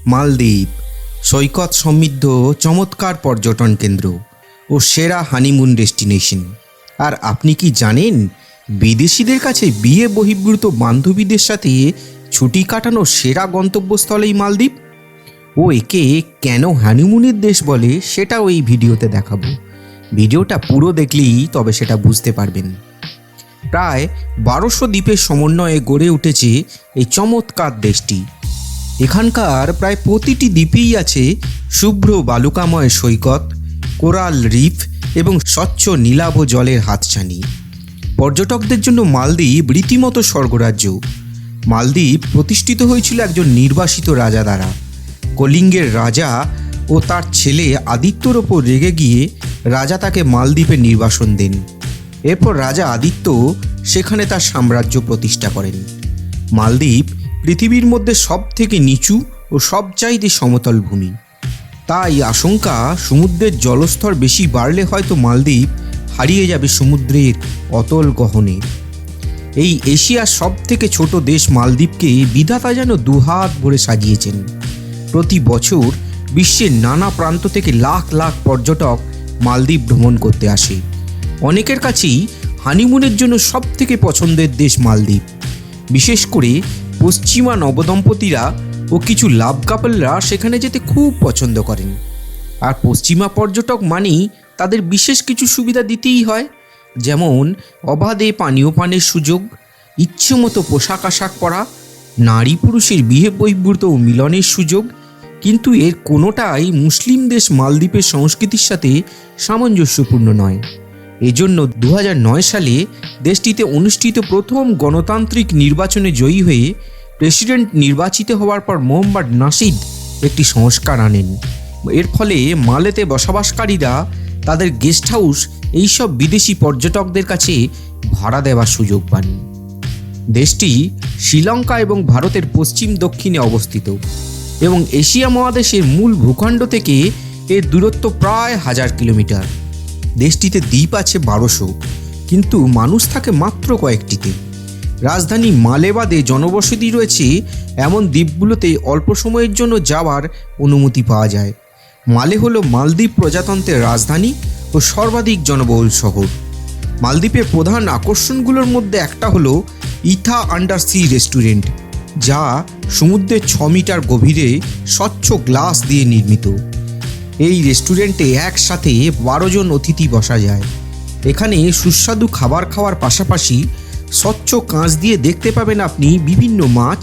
মালদ্বীপ সৈকত সমৃদ্ধ চমৎকার পর্যটন কেন্দ্র ও সেরা হানিমুন ডেস্টিনেশন। আর আপনি কি জানেন বিদেশিদের কাছে বিয়ে বহির্ভূত বান্ধবীদের সাথে ছুটি কাটানোর সেরা গন্তব্যস্থল এই মালদ্বীপ? ও একে কেন হানিমুনের দেশ বলে সেটাও এই ভিডিওতে দেখাবো। ভিডিওটা পুরো দেখলেই তবে সেটা বুঝতে পারবেন। প্রায় 1200 দ্বীপের সমন্বয়ে গড়ে উঠেছে এই চমৎকার দেশটি। এখানকার প্রায় প্রতিটি দ্বীপেই আছে শুভ্র বালুকাময় সৈকত, কোরাল রিফ এবং স্বচ্ছ নীলাভ জলের হাতছানি। পর্যটকদের জন্য মালদ্বীপ রীতিমতো স্বর্গরাজ্য। মালদ্বীপ প্রতিষ্ঠিত হয়েছিল একজন নির্বাসিত রাজা দ্বারা। কলিঙ্গের রাজা ও তার ছেলে আদিত্যর ওপর রেগে গিয়ে রাজা তাকে মালদ্বীপে নির্বাসন দেন। এরপর রাজা আদিত্য সেখানে তার সাম্রাজ্য প্রতিষ্ঠা করেন। মালদ্বীপ পৃথিবীর মধ্যে সব থেকে নিচু ও সবচাইতে সমতল ভূমি। তাই আশঙ্কা সমুদ্রের জলস্তর বেশি বাড়লে হয়তো মালদ্বীপ হারিয়ে যাবে সমুদ্রের অতল গহনে। এই এশিয়ার সব থেকে ছোট দেশ মালদ্বীপকে বিধাতা যেন দুহাত ভরে সাজিয়েছেন। প্রতি বছর বিশ্বের নানা প্রান্ত থেকে লাখ লাখ পর্যটক মালদ্বীপ ভ্রমণ করতে আসে। অনেকের কাছেই হানিমুনের জন্য সব থেকে পছন্দের দেশ মালদ্বীপ। বিশেষ করে পশ্চিমা নবদম্পতিরা ও কিছু লাভ কাপলরা সেখানে যেতে খুব পছন্দ করেন। আর পশ্চিমা পর্যটক মানেই তাদের বিশেষ কিছু সুবিধা দিতেই হয়, যেমন অবাধে পানীয় পানের সুযোগ, ইচ্ছেমতো পোশাক আশাক পরা, নারী পুরুষের বিয়ে বহির্ভূত ও মিলনের সুযোগ। কিন্তু এর কোনোটাই মুসলিম দেশ মালদ্বীপের সংস্কৃতির সাথে সামঞ্জস্যপূর্ণ নয়। এজন্য 2009 সালে দেশটিতে অনুষ্ঠিত প্রথম গণতান্ত্রিক নির্বাচনে জয়ী হয়ে প্রেসিডেন্ট নির্বাচিত হওয়ার পর মোহাম্মদ নাশিদ একটি সংস্কার আনেন। এর ফলে মালেতে বসবাসকারীরা তাদের গেস্ট হাউস এইসব বিদেশি পর্যটকদের কাছে ভাড়া দেওয়ার সুযোগ পান। দেশটি শ্রীলঙ্কা এবং ভারতের পশ্চিম দক্ষিণে অবস্থিত এবং এশিয়া মহাদেশের মূল ভূখণ্ড থেকে এর দূরত্ব প্রায় 1000 কিলোমিটার। দেশটিতে দ্বীপ আছে 1200, কিন্তু মানুষ থাকে মাত্র কয়েকটিতে। রাজধানী মালে বাদে জনবসতি রয়েছে এমন দ্বীপগুলোতে অল্প সময়ের জন্য যাওয়ার অনুমতি পাওয়া যায়। মালে হলো মালদ্বীপ প্রজাতন্ত্রের রাজধানী ও সর্বাধিক জনবহুল শহর। মালদ্বীপের প্রধান আকর্ষণগুলোর মধ্যে একটা হলো ইথা আন্ডার সি রেস্টুরেন্ট, যা সমুদ্রের 6 মিটার গভীরে স্বচ্ছ গ্লাস দিয়ে নির্মিত। এই রেস্টুরেন্টে একসাথে 12 জন অতিথি বসা যায়। এখানে সুস্বাদু খাবার খাওয়ার পাশাপাশি স্বচ্ছ কাঁচ দিয়ে দেখতে পাবেন আপনি বিভিন্ন মাছ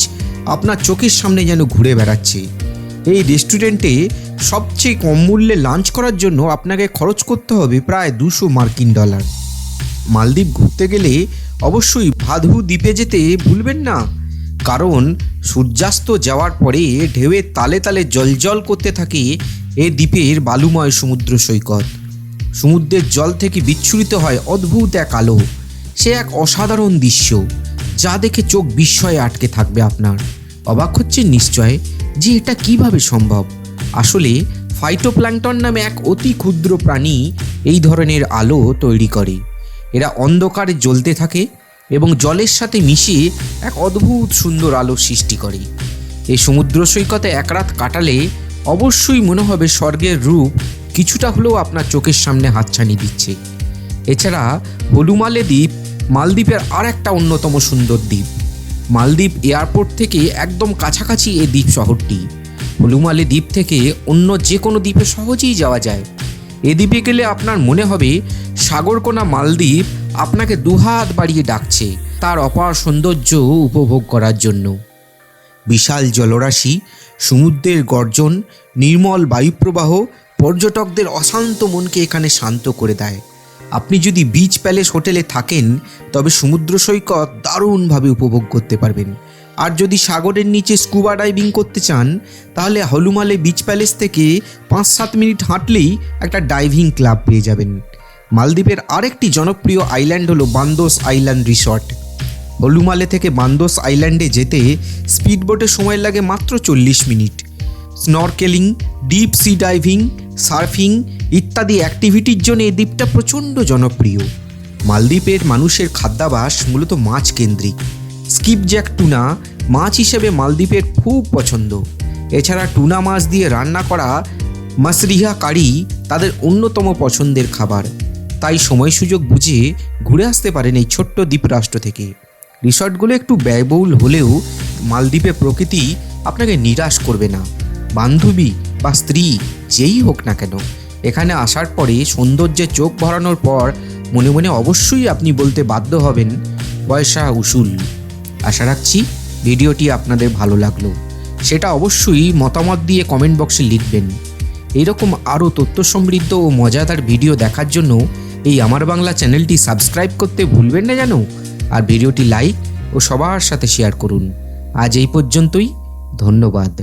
আপনার চোখের সামনে যেন ঘুরে বেড়াচ্ছে। এই রেস্টুরেন্টে সবচেয়ে কম মূল্যে লাঞ্চ করার জন্য আপনাকে খরচ করতে হবে প্রায় $200। মালদ্বীপ ঘুরতে গেলে অবশ্যই ভাদহু দ্বীপে যেতে ভুলবেন না, কারণ সূর্যাস্ত যাওয়ার পরে ঢেউয়ের তালে তালে জলজল করতে থাকে এ দ্বীপের বালুময় সমুদ্র সৈকত। সমুদ্রের জল থেকে বিচ্ছুরিত হয় অদ্ভুত এক আলো। সে এক অসাধারণ দৃশ্য, যা দেখে চোখ বিস্ময়ে আটকে থাকবে আপনার। অবাক হচ্ছেন নিশ্চয় যে এটা কিভাবে সম্ভব। আসলে ফাইটোপ্ল্যাঙ্কটন নামে এক অতি ক্ষুদ্র প্রাণী এই ধরনের আলো তৈরি করে। এরা অন্ধকারে জ্বলতে থাকে এবং জলের সাথে মিশিয়ে এক অদ্ভুত সুন্দর আলো সৃষ্টি করে। এই সমুদ্র সৈকতে এক রাত কাটালে অবশ্যই মনে হবে স্বর্গের রূপ কিছুটা হলেও আপনার চোখের সামনে হাতছানি দিচ্ছে। এছাড়া হলুমালে দ্বীপ মালদ্বীপের আর একটা অন্যতম সুন্দর দ্বীপ। মালদ্বীপ এয়ারপোর্ট থেকে একদম কাছাকাছি এই দ্বীপ শহরটি। হলুমালে দ্বীপ থেকে অন্য যে কোনো দ্বীপে সহজেই যাওয়া যায়। এ দ্বীপে গেলে আপনার মনে হবে সাগরকোনা মালদ্বীপ আপনাকে দুহাত বাড়িয়ে ডাকছে তার অপার সৌন্দর্য উপভোগ করার জন্য। বিশাল জলরাশি, সমুদ্রের গর্জন, নির্মল বায়ুপ্রবাহ পর্যটকদের অশান্ত মনকে এখানে শান্ত করে দেয়। আপনি যদি বিচ প্যালেস হোটেলে থাকেন তবে সমুদ্র সৈকত দারুণভাবে উপভোগ করতে পারবেন। আর যদি সাগরের নিচে স্কুবা ডাইভিং করতে চান তাহলে হলুমালে বিচ প্যালেস থেকে 5-7 মিনিট হাঁটলেই একটা ডাইভিং ক্লাব পেয়ে যাবেন। মালদ্বীপের আরেকটি জনপ্রিয় আইল্যান্ড হলো বান্দোস আইল্যান্ড রিসর্ট। হলুমালে থেকে বান্দোস আইল্যান্ডে যেতে স্পিডবোটে সময় লাগে মাত্র 40 minute. Snorkelling, deep sea diving, surfing ইত্যাদি অ্যাক্টিভিটির জন্য এই দ্বীপটা প্রচণ্ড জনপ্রিয়। মালদ্বীপের মানুষের খাদ্যাভ্যাস মূলত মাছ কেন্দ্রিক। স্কিপজ্যাক টুনা মাছ হিসেবে মালদ্বীপের খুব পছন্দ। এছাড়া টুনা মাছ দিয়ে রান্না করা মাসরিহা কারি তাদের অন্যতম পছন্দের খাবার। তাই সময় সুযোগ বুঝে ঘুরে আসতে পারেন এই ছোট্ট দ্বীপরাষ্ট্র থেকে। রিসর্টগুলো একটু ব্যয়বহুল হলেও মালদ্বীপে প্রকৃতি আপনাকে নিরাশ করবে না। বান্ধবী বা স্ত্রী যেই হোক না কেন, এখানে আসার পরে সৌন্দর্যে চোখ ভরানোর পর মনে মনে অবশ্যই আপনি বলতে বাধ্য হবেন, পয়সা উসুল। আশা রাখছি ভিডিওটি আপনাদের ভালো লাগলো। সেটা অবশ্যই মতামত দিয়ে কমেন্ট বক্সে লিখবেন। এইরকম আরও তথ্য সমৃদ্ধ ও মজাদার ভিডিও দেখার জন্য এই আমার বাংলা চ্যানেলটি সাবস্ক্রাইব করতে ভুলবেন না যেন। আর ভিডিওটি লাইক ও সবার সাথে শেয়ার করুন। আজ এই পর্যন্তই, ধন্যবাদ।